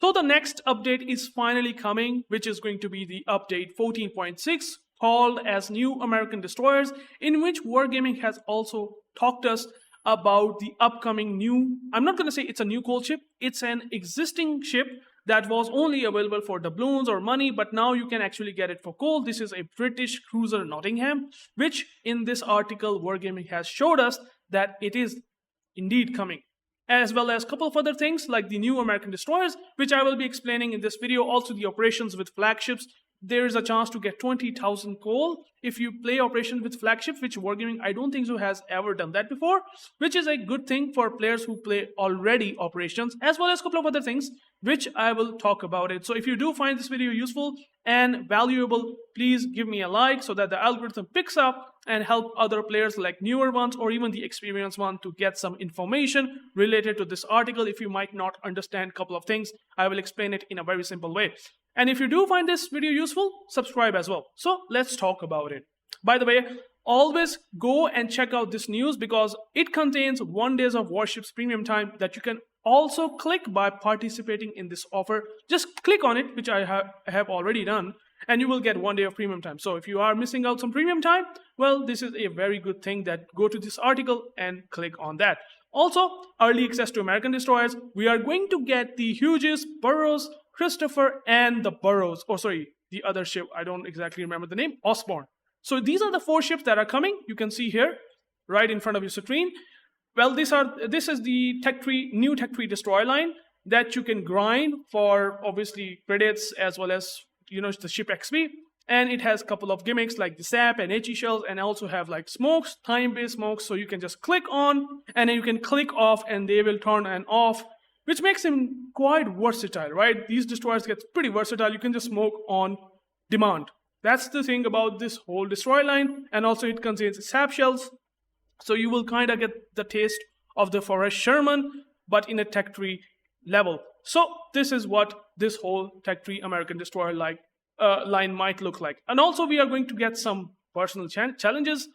So the next update is finally coming, which is going to be the update 14.6 called as New American Destroyers, in which Wargaming has also talked us about the upcoming new, I'm not going to say it's a new coal ship, it's an existing ship that was only available for doubloons or money, but now you can actually get it for coal. This is a British cruiser Nottingham, which in this article Wargaming has showed us that it is indeed coming, as well as a couple of other things like the new American destroyers, which I will be explaining in this video. Also the operations with flagships. There is a chance to get 20,000 coal if you play operations with flagships, which Wargaming I don't think so has ever done that before, which is a good thing for players who play already operations, as well as a couple of other things which I will talk about it. So if you do find this video useful and valuable, please give me a like so that the algorithm picks up and help other players like newer ones or even the experienced one to get some information related to this article. If you might not understand a couple of things, I will explain it in a very simple way. And if you do find this video useful, subscribe as well. So let's talk about it. By the way, always go and check out this news because it contains 1 day of Warships premium time that you can also click by participating in this offer. Just click on it, which I have already done, and you will get 1 day of premium time. So if you are missing out some premium time, well, this is a very good thing that go to this article and click on that. Also, early access to American destroyers. We are going to get the Hughes, Burroughs, Christopher, and the Burroughs. Oh, sorry, the other ship, I don't exactly remember the name, Osborne. So these are the 4 ships that are coming. You can see here, right in front of your screen. Well, this is the Tech Tree, new Tech Tree destroyer line that you can grind for obviously credits as well as the ship XP. And it has a couple of gimmicks like the sap and HE shells, and also have like smokes, time-based smokes. So you can just click on and then you can click off and they will turn and off, which makes him quite versatile, right? These destroyers get pretty versatile. You can just smoke on demand. That's the thing about this whole destroyer line. And also it contains sap shells. So you will kind of get the taste of the Forrest Sherman, but in a Tech Tree level. So this is what this whole Tech Tree American destroyer line might look like. And also we are going to get some personal challenges.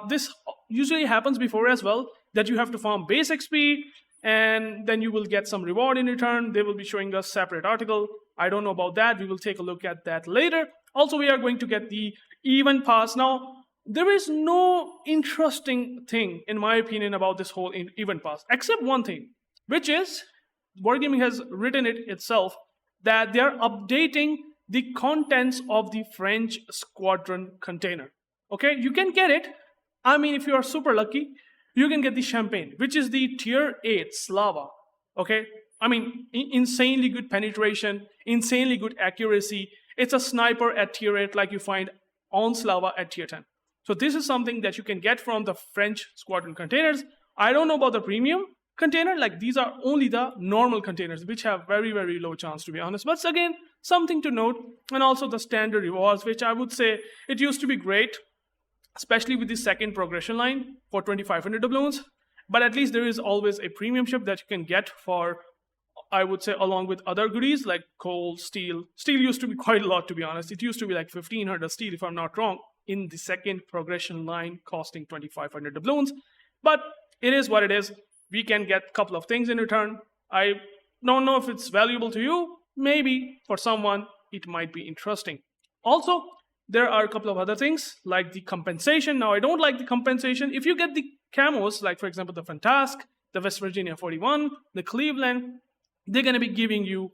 This usually happens before as well, that you have to farm base XP and then you will get some reward in return. They will be showing us separate article. I don't know about that. We will take a look at that later. Also, we are going to get the event pass. Now, there is no interesting thing, in my opinion, about this whole event pass, except one thing, which is Wargaming has written it itself, that they are updating the contents of the French squadron container. Okay, you can get it. I mean, if you are super lucky, you can get the Champagne, which is the tier 8 Slava. Okay, I mean, insanely good penetration, insanely good accuracy. It's a sniper at tier 8 like you find on Slava at tier 10. So this is something that you can get from the French squadron containers. I don't know about the premium container, like these are only the normal containers, which have very, very low chance, to be honest. But again, something to note. And also the standard rewards, which I would say it used to be great, especially with the second progression line for 2,500 doubloons. But at least there is always a premium ship that you can get for, I would say, along with other goodies like coal, steel. Steel used to be quite a lot, to be honest. It used to be like 1,500 steel, if I'm not wrong, in the second progression line costing 2,500 doubloons. But it is what it is. We can get a couple of things in return. I don't know if it's valuable to you. Maybe for someone it might be interesting. Also, there are a couple of other things like the compensation. Now, I don't like the compensation. If you get the camos, like for example the Fantask, the West Virginia 41, the Cleveland, they're going to be giving you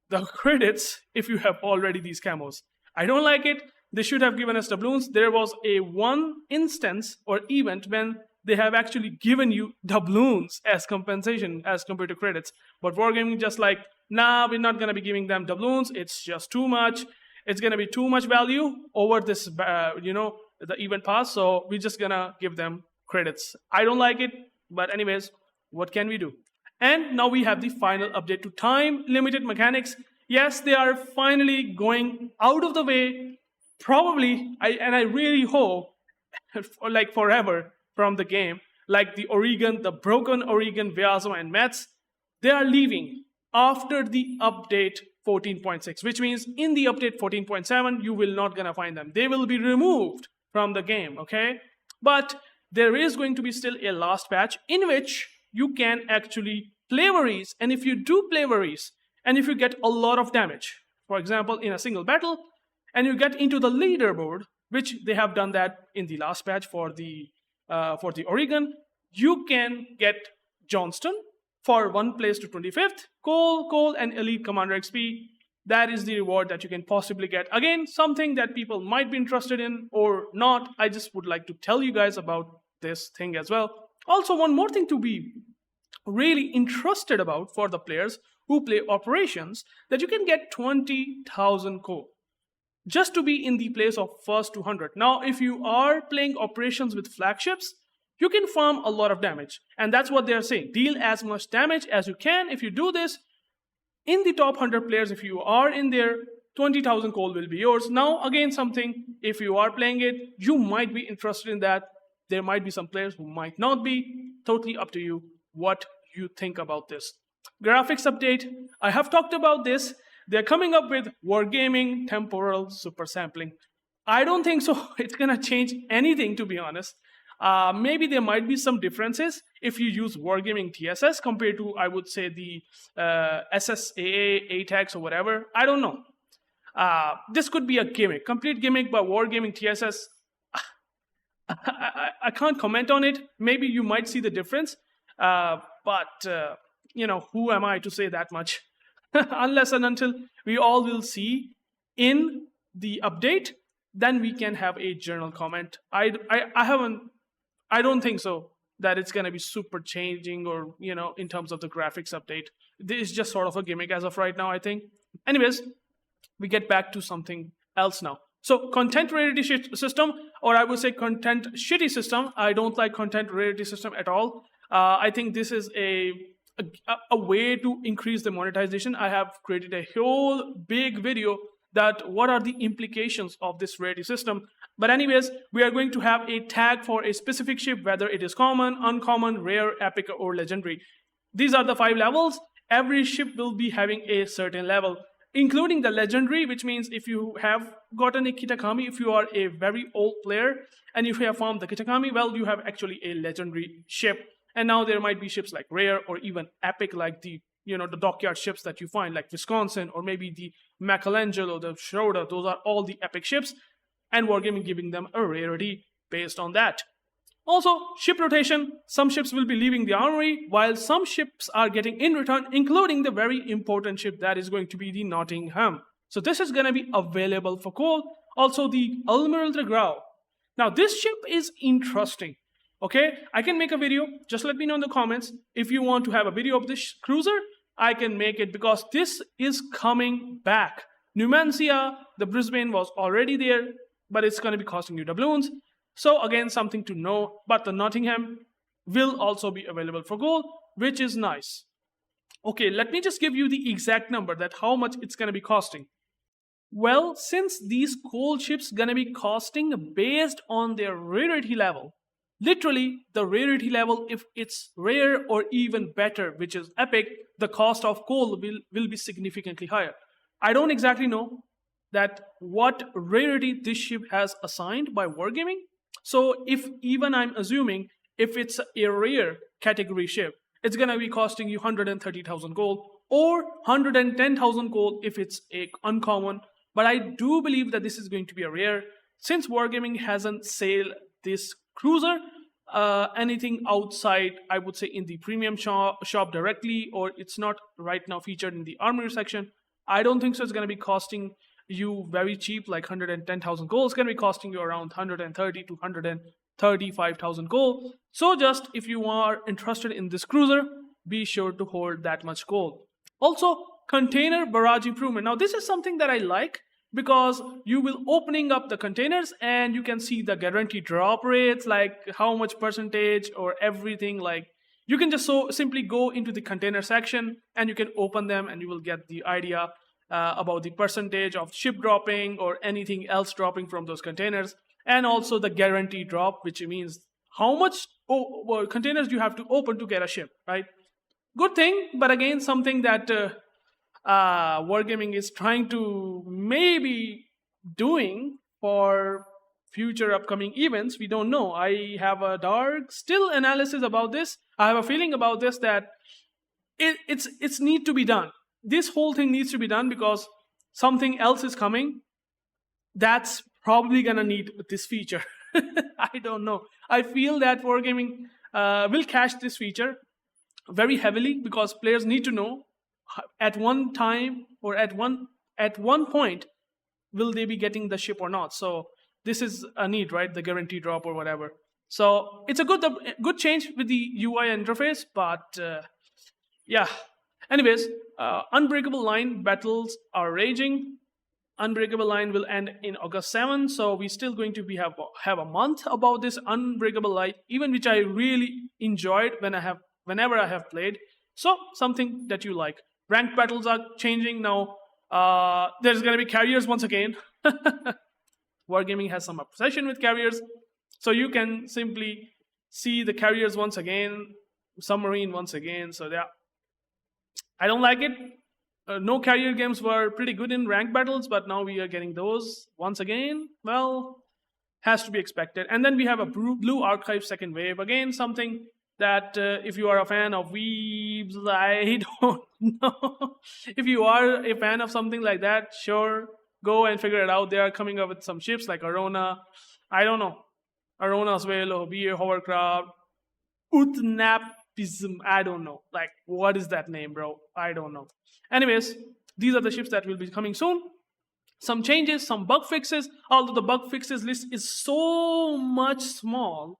the credits if you have already these camos. I don't like it. They should have given us doubloons. There was a one instance or event when they have actually given you doubloons as compensation as compared to credits. But Wargaming just like, nah, we're not going to be giving them doubloons. It's just too much. It's going to be too much value over this, the event pass. So we're just going to give them credits. I don't like it. But anyways, what can we do? And now we have the final update to time limited mechanics. Yes, they are finally going out of the way. Probably, I really hope, like forever from the game, like the Oregon, the broken Oregon, Viazo, and Mets, they are leaving after the update 14.6, which means in the update 14.7, you will not gonna find them. They will be removed from the game, okay? But there is going to be still a last patch in which you can actually play Varese, and if you do play Varese, And if you get a lot of damage, for example, in a single battle, and you get into the leaderboard, which they have done that in the last patch for the Oregon, you can get Johnston for 1 place to 25th, Cole, and Elite Commander XP. That is the reward that you can possibly get. Again, something that people might be interested in or not. I just would like to tell you guys about this thing as well. Also, one more thing to be really interested about for the players who play operations, that you can get 20,000 coal just to be in the place of first 200. Now, if you are playing operations with flagships, you can farm a lot of damage. And that's what they're saying. Deal as much damage as you can. If you do this, in the top 100 players, if you are in there, 20,000 coal will be yours. Now, again, something, if you are playing it, you might be interested in that. There might be some players who might not be. Totally up to you what you think about this. Graphics update. I have talked about this. They're coming up with Wargaming temporal super sampling. I don't think so. It's going to change anything, to be honest. Maybe there might be some differences if you use Wargaming TSS compared to, I would say, the SSAA, ATAX, or whatever. I don't know. This could be a gimmick, complete gimmick, but Wargaming TSS, I can't comment on it. Maybe you might see the difference, but who am I to say that much? Unless and until we all will see in the update, then we can have a general comment. I don't think so that it's going to be super changing or, in terms of the graphics update. This is just sort of a gimmick as of right now, I think. Anyways, we get back to something else now. So content rarity system, or I would say content shitty system. I don't like content rarity system at all. I think this is a way to increase the monetization. I have created a whole big video that what are the implications of this rarity system. But anyways, we are going to have a tag for a specific ship, whether it is common, uncommon, rare, epic, or legendary. These are the 5 levels. Every ship will be having a certain level, including the legendary, which means if you have gotten a Kitakami, if you are a very old player, and if you have farmed the Kitakami, well, you have actually a legendary ship. And now there might be ships like rare or even epic, like the dockyard ships that you find, like Wisconsin, or maybe the Michelangelo, the Schroeder. Those are all the epic ships, and Wargaming giving them a rarity based on that. Also, ship rotation. Some ships will be leaving the armory, while some ships are getting in return, including the very important ship that is going to be the Nottingham. So this is going to be available for coal. Also, the Admiral de Grau. Now, this ship is interesting. Okay, I can make a video. Just let me know in the comments if you want to have a video of this cruiser. I can make it because this is coming back. Numancia, the Brisbane was already there, but it's going to be costing you doubloons. So again, something to know. But the Nottingham will also be available for gold, which is nice. Okay, let me just give you the exact number that how much it's going to be costing. Well, since these coal ships going to be costing based on their rarity level, literally, the rarity level, if it's rare or even better, which is epic, the cost of coal will be significantly higher. I don't exactly know that what rarity this ship has assigned by Wargaming. So if even I'm assuming if it's a rare category ship, it's going to be costing you 130,000 gold or 110,000 gold if it's a uncommon. But I do believe that this is going to be a rare, since Wargaming hasn't sold this cruiser anything outside, I would say, in the premium shop directly, or it's not right now featured in the armory section. I don't think so. It's going to be costing you very cheap, like 110,000 gold. It's going to be costing you around 130 to 135,000 gold. So just if you are interested in this cruiser, be sure to hold that much gold. Also, container barrage improvement. Now this is something that I like, because you will opening up the containers and you can see the guaranteed drop rates, like how much percentage or everything. Like you can just simply go into the container section and you can open them and you will get the idea about the percentage of ship dropping or anything else dropping from those containers, and also the guaranteed drop, which means how much containers you have to open to get a ship, right? Good thing, but again, something that Wargaming is trying to maybe doing for future upcoming events. We don't know. I have a dark still analysis about this. I have a feeling about this that it's need to be done. this whole thing needs to be done because something else is coming that's probably gonna need this feature. I don't know. I feel that wargaming will catch this feature very heavily because players need to know at one time or at one point will they be getting the ship or not. So this is a need, right? The guarantee drop or whatever. So it's a good change with the UI interface, but yeah. Anyways, Unbreakable Line battles are raging. Unbreakable Line will end in August 7, so we're still going to have a month about this Unbreakable Line, even which I really enjoyed whenever I have played. So something that you like. Ranked battles are changing now. There's gonna be carriers once again. Wargaming has some obsession with carriers, so you can simply see the carriers once again, submarine once again. So yeah, I don't like it. No carrier games were pretty good in ranked battles, but now we are getting those once again. Well, has to be expected. And then we have a Blue Archive second wave. Again, something that if you are a fan of Weebs, I don't know. If you are a fan of something like that, sure, go and figure it out. They are coming up with some ships like Arona. I don't know. Arona's Velo, BA Hovercraft, Utnapism. I don't know. Like, what is that name, bro? I don't know. Anyways, these are the ships that will be coming soon. Some changes, some bug fixes. Although the bug fixes list is so much small,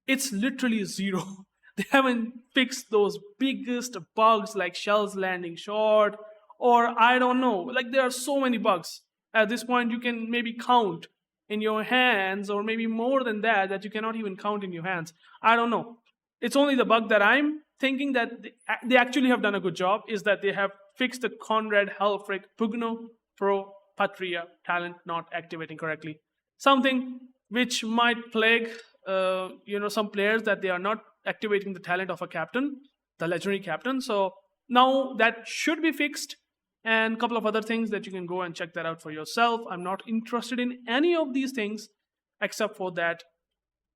it's literally zero. They haven't fixed those biggest bugs like shells landing short, or I don't know. Like, there are so many bugs. At this point, you can maybe count in your hands, or maybe more than that you cannot even count in your hands. I don't know. It's only the bug that I'm thinking that they actually have done a good job is that they have fixed the Conrad Helfrich Pugno Pro Patria talent not activating correctly. Something which might plague some players, that they are not activating the talent of a captain, the legendary captain. So now that should be fixed, and a couple of other things that you can go and check that out for yourself. I'm not interested in any of these things except for that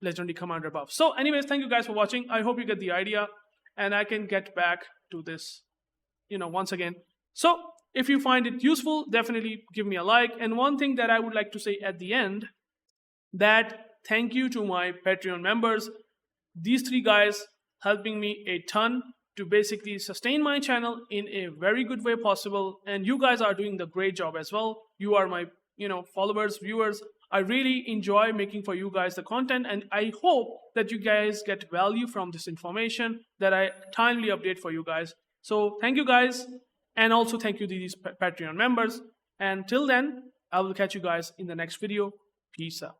legendary commander buff. So anyways, thank you guys for watching. I hope you get the idea, and I can get back to this once again. So if you find it useful, definitely give me a like. And one thing that I would like to say at the end, that thank you to my Patreon members. These three guys helping me a ton to basically sustain my channel in a very good way possible. And you guys are doing the great job as well. You are my followers, viewers. I really enjoy making for you guys the content, and I hope that you guys get value from this information that I timely update for you guys. So thank you guys, and also thank you to these Patreon members. And till then, I will catch you guys in the next video. Peace out.